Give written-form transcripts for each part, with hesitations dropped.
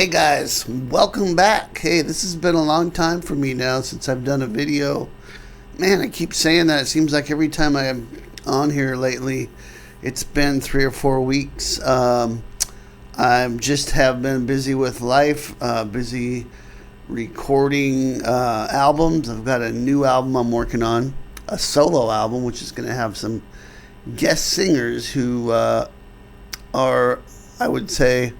Hey guys, welcome back. Hey, this has been a long time for me now since I've done a video. Man, I keep saying that. It seems like every time I'm on here lately, it's been 3 or 4 weeks. I just have been busy with life, busy recording albums. I've got a new album I'm working on, a solo album, which is going to have some guest singers who are, I would say,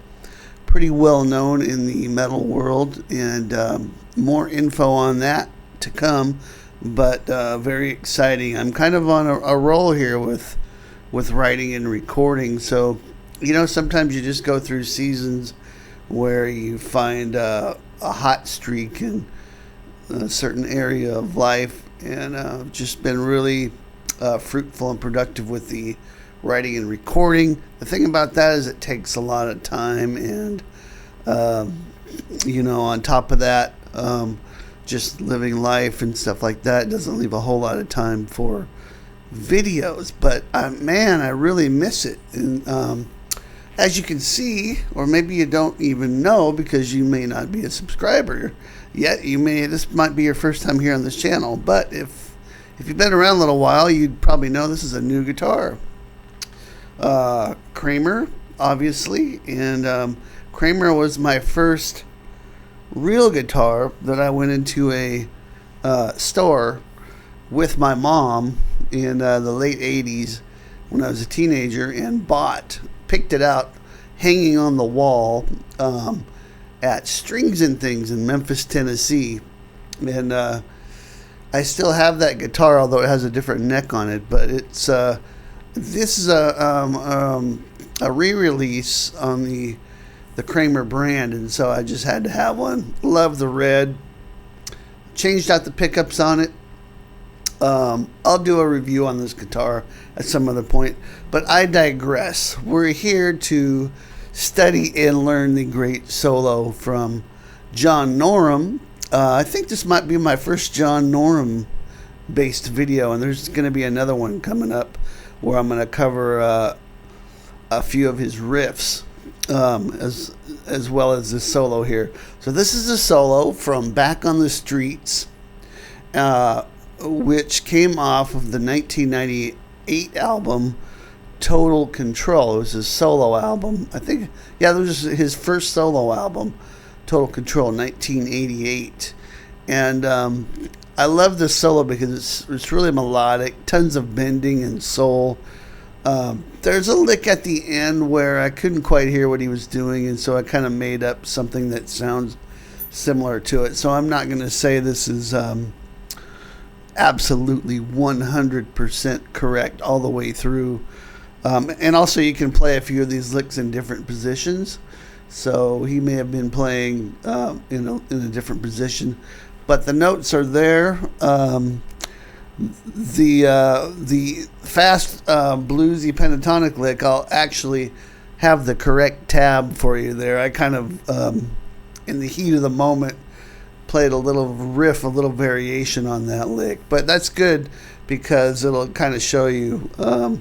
pretty well known in the metal world, and more info on that to come, but very exciting. I'm kind of on a roll here with writing and recording, so sometimes you just go through seasons where you find a hot streak in a certain area of life, and just been really fruitful and productive with the writing and recording. The thing about that is it takes a lot of time, and on top of that, just living life and stuff like that doesn't leave a whole lot of time for videos. But man, I really miss it. And as you can see, or maybe you don't even know because you may not be a subscriber yet, this might be your first time here on this channel, but if you've been around a little while, you'd probably know this is a new guitar. Kramer, obviously, and Kramer was my first real guitar that I went into a store with my mom in the late 80s when I was a teenager, and picked it out hanging on the wall at Strings and Things in Memphis, Tennessee, and I still have that guitar, although it has a different neck on it, but it's this is a re-release on the Kramer brand, and so I just had to have one. Love the red. Changed out the pickups on it. I'll do a review on this guitar at some other point, but I digress. We're here to study and learn the great solo from John Norum. I think this might be my first John Norum based video, and there's going to be another one coming up where I'm going to cover a few of his riffs, as well as this solo here. So this is a solo from Back on the Streets, which came off of the 1998 album Total Control. It was his solo album. I think, yeah, it was his first solo album, Total Control, 1988. And I love this solo because it's really melodic, tons of bending and soul. There's a lick at the end where I couldn't quite hear what he was doing, and so I kind of made up something that sounds similar to it. So I'm not going to say this is absolutely 100% correct all the way through. And also you can play a few of these licks in different positions. So he may have been playing in a different position, but the notes are there. The fast bluesy pentatonic lick, I'll actually have the correct tab for you there. I kind of in the heat of the moment played a little riff, a little variation on that lick, but that's good because it'll kind of show you you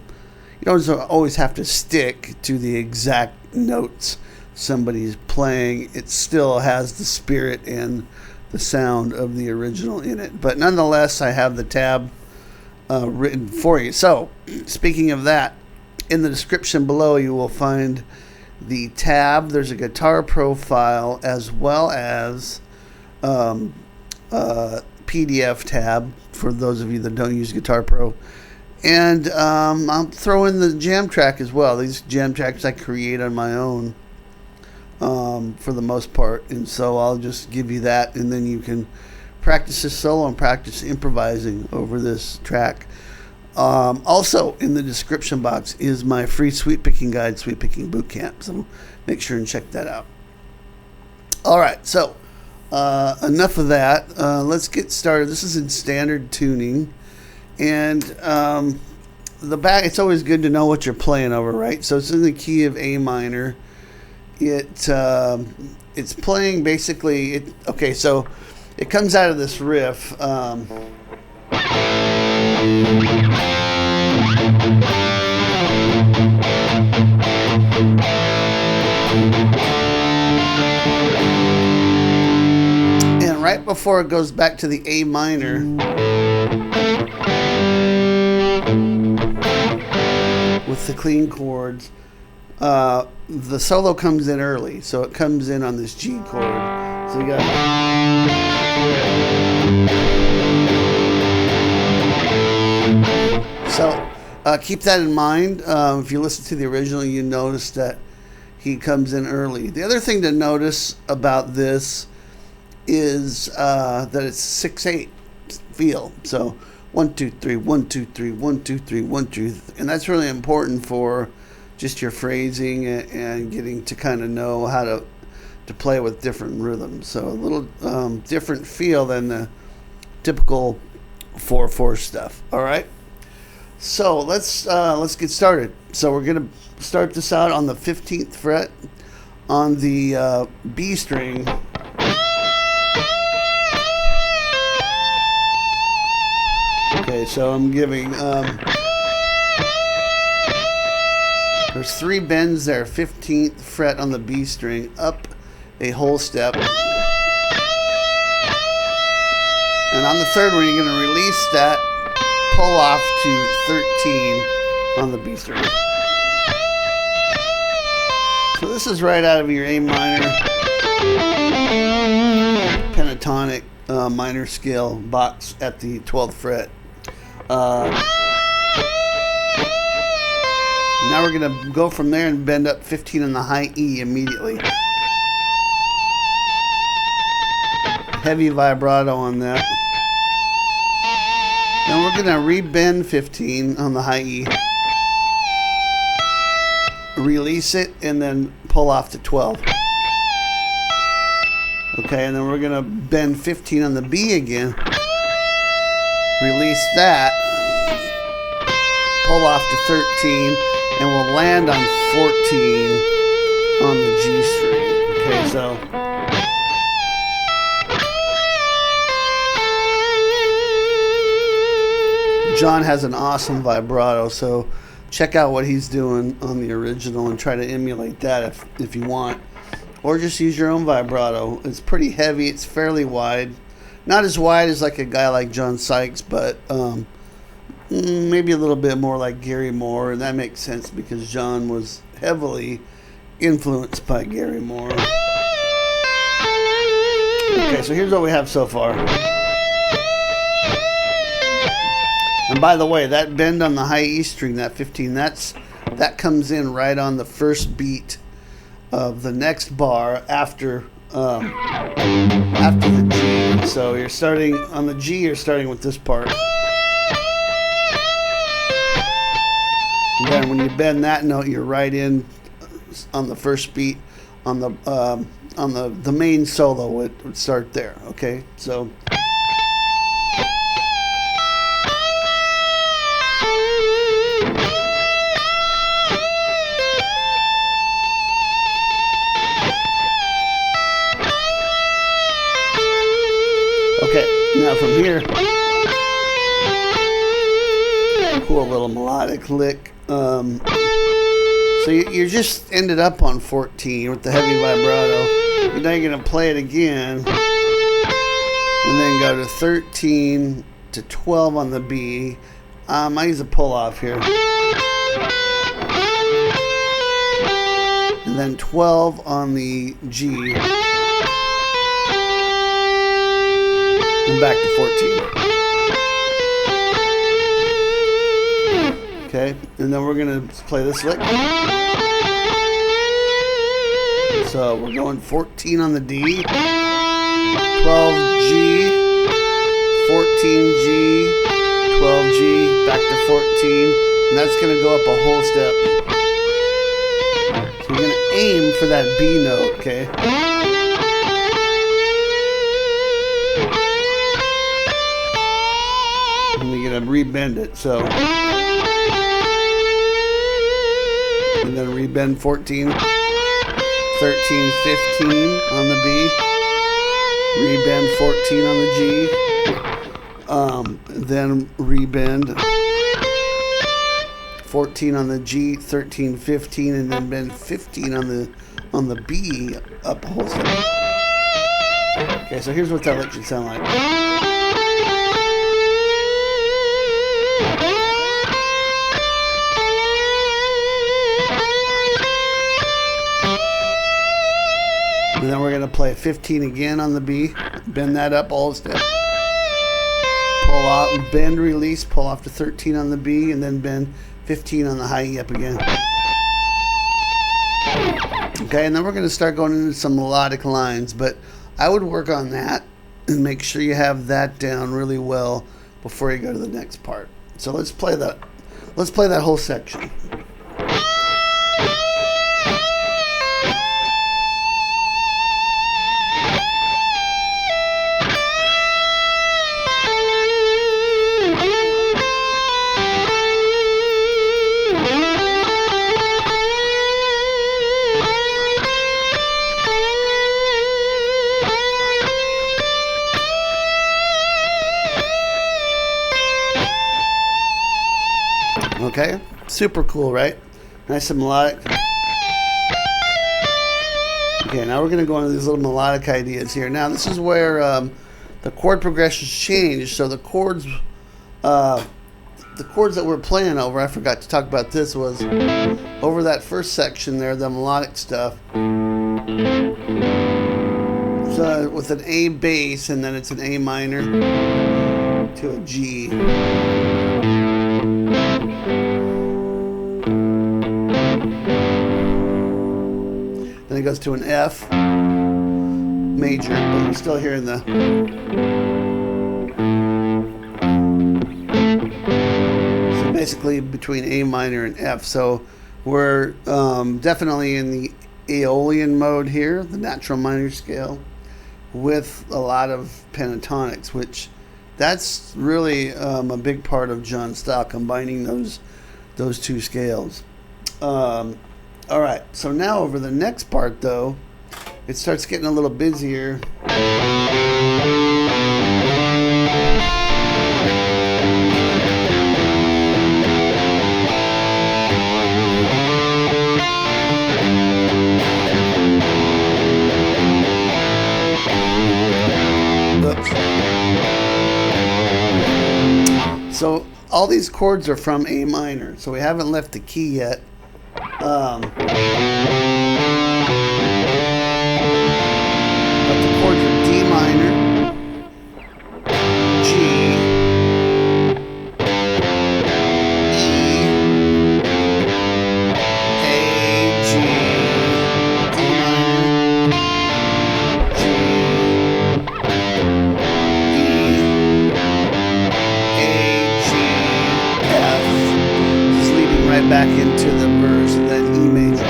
don't always have to stick to the exact notes somebody's playing. It still has the spirit and the sound of the original in it, but nonetheless I have the tab written for you. So speaking of that, in the description below you will find the tab. There's a guitar profile as well as PDF tab for those of you that don't use Guitar Pro, and I'll throw in the jam track as well. These jam tracks I create on my own for the most part, and so I'll just give you that, and then you can practice this solo and practice improvising over this track. Also in the description box is my free sweet picking guide, Sweet Picking Bootcamp, so make sure and check that out. Alright, so enough of that. Let's get started. This is in standard tuning, and the back, it's always good to know what you're playing over, right? So it's in the key of A minor. It's playing basically okay, so it comes out of this riff. before it goes back to the A minor, with the clean chords, the solo comes in early, so it comes in on this G chord. So you got. So keep that in mind. If you listen to the original, you notice that he comes in early. The other thing to notice about this is that it's 6/8 feel. So 1 2 3 1 2 3 1 2 3 1 2 3, and that's really important for just your phrasing and getting to kind of know how to play with different rhythms. So a little different feel than the typical 4/4 stuff. All right. So let's get started. So we're gonna start this out on the 15th fret on the B string. Okay, so I'm giving there's 3 bends there. 15th fret on the B string, up a whole step, and on the 3rd one you're gonna release that, pull off to 13 on the B string. So this is right out of your A minor pentatonic minor scale box at the 12th fret. Now we're going to go from there and bend up 15 on the high E immediately. Heavy vibrato on that. Then we're going to re-bend 15 on the high E. Release it and then pull off to 12. Okay, and then we're going to bend 15 on the B again. Release that. Pull off to 13. And we'll land on 14 on the G string. Okay, so John has an awesome vibrato, so check out what he's doing on the original and try to emulate that if you want. Or just use your own vibrato. It's pretty heavy, it's fairly wide. Not as wide as like a guy like John Sykes, but maybe a little bit more like Gary Moore, and that makes sense because John was heavily influenced by Gary Moore. Okay, so here's what we have so far. And by the way, that bend on the high E string, that 15, that comes in right on the first beat of the next bar after the G. So you're starting on the G, you're starting with this part. And then when you bend that note, you're right in on the first beat on the main solo. Would start there. Okay, so okay. Now from here, cool little melodic lick. So you just ended up on 14 with the heavy vibrato. And now you're going to play it again. And then go to 13 to 12 on the B. I use a pull off here. And then 12 on the G. And back to 14. Okay, and then we're going to play this lick. So we're going 14 on the D, 12 G, 14 G, 12 G, back to 14, and that's going to go up a whole step. So you're going to aim for that B note, okay? And you're going to rebend it, so. And then rebend 14, 13, 15 on the B, rebend 14 on the G, then rebend 14 on the G, 13, 15, and then bend 15 on the B up a whole step. Okay, so here's what that lick should sound like. And then we're going to play 15 again on the B. Bend that up all step. Pull off, bend, release, pull off to 13 on the B, and then bend 15 on the high E up again. Okay, and then we're going to start going into some melodic lines, but I would work on that and make sure you have that down really well before you go to the next part. So let's play that. Let's play that whole section. Okay, super cool, right? Nice and melodic. Okay, now we're going to go into these little melodic ideas here. Now this is where the chord progressions change. So the chords that we're playing over, I forgot to talk about this, was over that first section there, the melodic stuff. So with an A bass, and then it's an A minor to a G. Then it goes to an F major, but you're still hearing the. So basically between A minor and F. So we're definitely in the Aeolian mode here, the natural minor scale, with a lot of pentatonics, which that's really a big part of John's style, combining those two scales. All right, so now over the next part, though, it starts getting a little busier. Oops. So all these chords are from A minor, so we haven't left the key yet. But the chords are D minor, G, E, A, G, D minor, G, E, A, G, F, just leading right back into the verse, and then E major.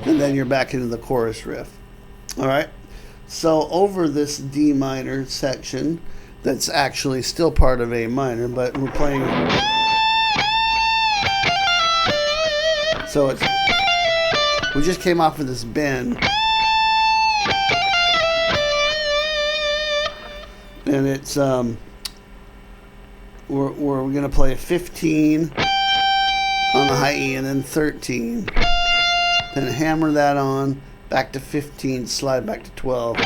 And then you're back into the chorus riff. All right. So over this D minor section, that's actually still part of A minor, but we're playing. So we just came off of this bend. And it's we're going to play 15 on the high E and then 13. Then hammer that on, back to 15, slide back to 12. And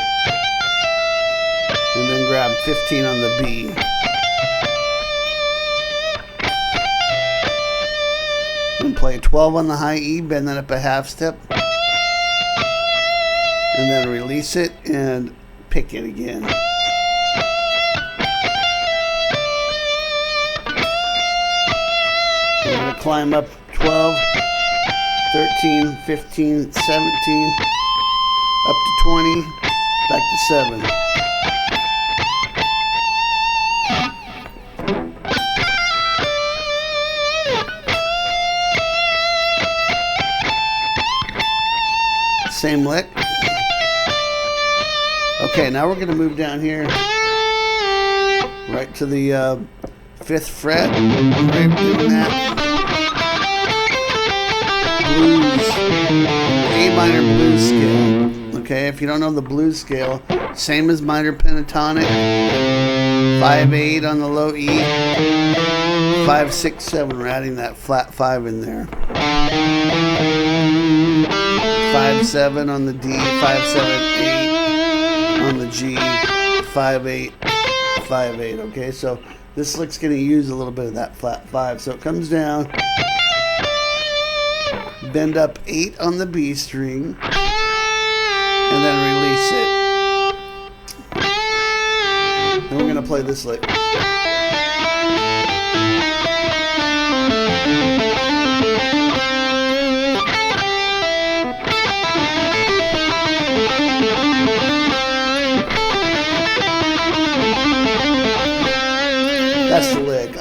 then grab 15 on the B. And play 12 on the high E, bend that up a half step. And then release it and pick it again. We're going to climb up 12, 13, 15, 17, up to 20, back to 7. Same lick. Okay, now we're going to move down here right to the 5th fret, right doing that. Blues, A minor blues scale. Okay, if you don't know the blues scale, same as minor pentatonic. 5/8 on the low E, 5/8 5, 6, 7. We're adding that flat 5 in there. 5, 7 on the D, 5, 7, 8 on the G, 5, 8, 5, 8. Okay, so this lick's going to use a little bit of that flat 5. So it comes down, bend up 8 on the B string, and then release it. Then we're going to play this lick. That's the lick.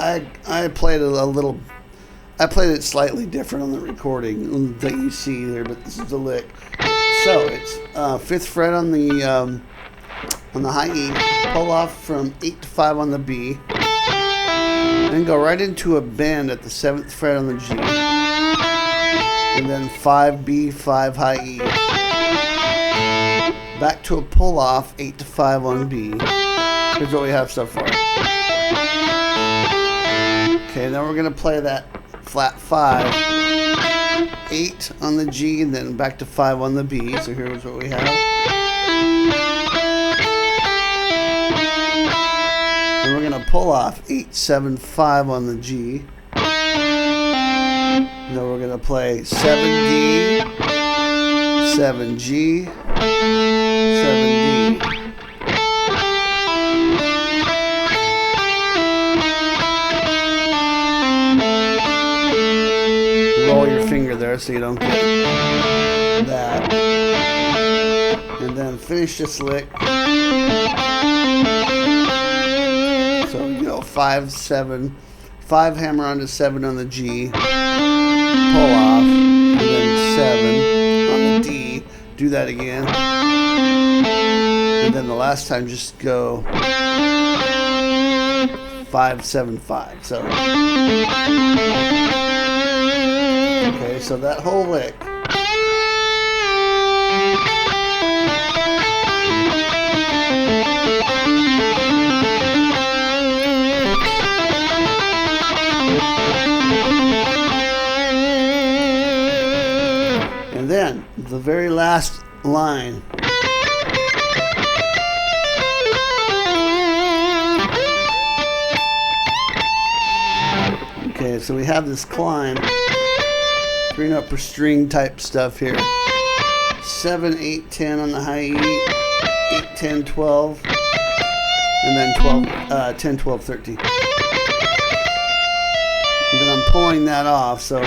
I played it a little. I played it slightly different on the recording that you see there, but this is the lick. So it's 5th fret on the high E, pull off from 8 to 5 on the B, then go right into a bend at the 7th fret on the G, and then 5 B, 5 high E, back to a pull off 8 to 5 on B. Here's what we have so far. Okay, then we're going to play that flat 5, 8 on the G, and then back to 5 on the B. So here's what we have. Then we're going to pull off 8, 7, 5 on the G. Then we're going to play 7D, 7G, 7D. Roll your finger there so you don't get that. And then finish this lick. So, 5, 7, 5 hammer onto 7 on the G, pull off, and then 7 on the D, do that again. And then the last time just go 5, 7, 5. So, okay, so that whole lick. And then the very last line. Okay, so we have this climb. 3-note per string type stuff here. 7, 8, 10 on the high E, 8, 10, 12, and then 10, 12, 13. And then I'm pulling that off, so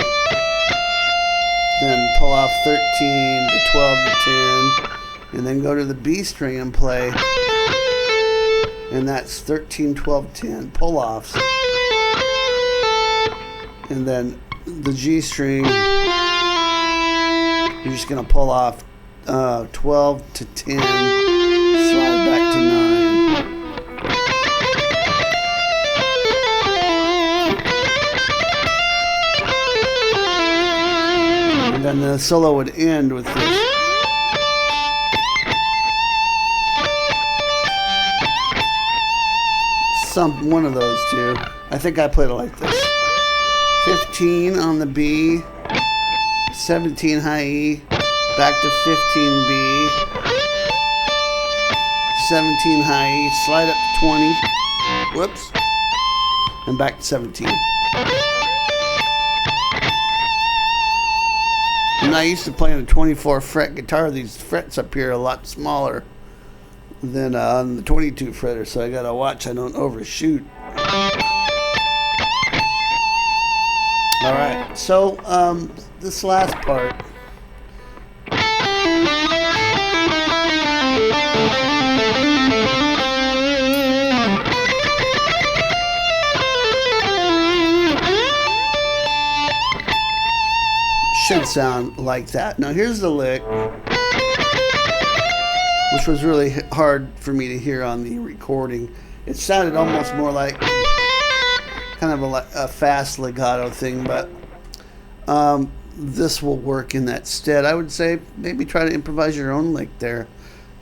then pull off 13 to 12 to 10, and then go to the B string and play, and that's 13, 12, 10 pull offs, and then the G string, you're just going to pull off 12 to 10, slide back to 9. And then the solo would end with this. One of those two. I think I played it like this. 15 on the B, 17 high E, back to 15 B, 17 high E, slide up to 20, whoops, and back to 17. And I used to play on a 24 fret guitar. These frets up here are a lot smaller than on the 22 fretter, so I gotta watch I don't overshoot. All right, so this last part. Should sound like that. Now here's the lick, which was really hard for me to hear on the recording. It sounded almost more like kind of a fast legato thing, but this will work in that stead. I would say maybe try to improvise your own lick there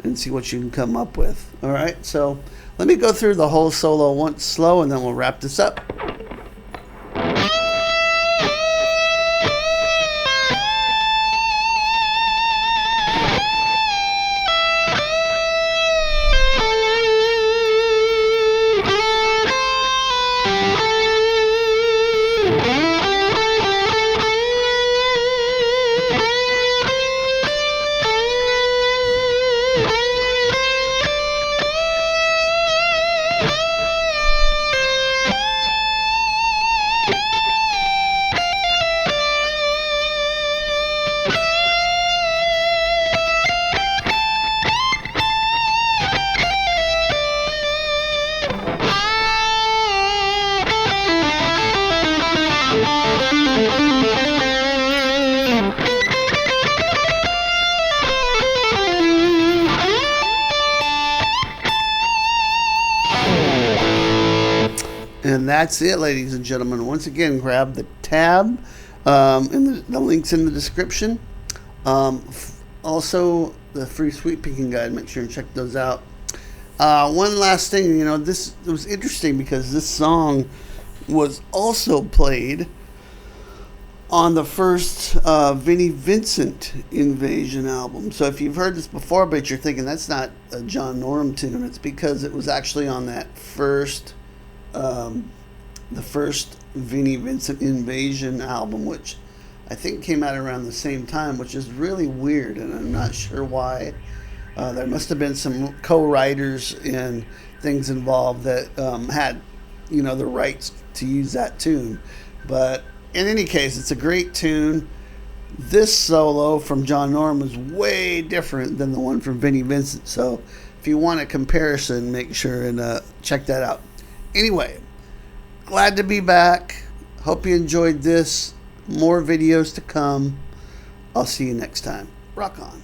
and see what you can come up with. All right, so let me go through the whole solo once slow, and then we'll wrap this up. And that's it, ladies and gentlemen. Once again, grab the tab. The link's in the description. Also, the free sweep picking guide. Make sure and check those out. One last thing, you know, it was interesting because this song was also played on the first Vinnie Vincent Invasion album. So if you've heard this before, but you're thinking that's not a John Norum tune, it's because it was actually on that first, the first Vinnie Vincent Invasion album, which I think came out around the same time, which is really weird, and I'm not sure why. There must have been some co-writers and things involved that had, you know, the rights to use that tune. But in any case, it's a great tune. This solo from John Norum is way different than the one from Vinnie Vincent. So if you want a comparison, make sure and check that out. Anyway, glad to be back. Hope you enjoyed this. More videos to come. I'll see you next time. Rock on.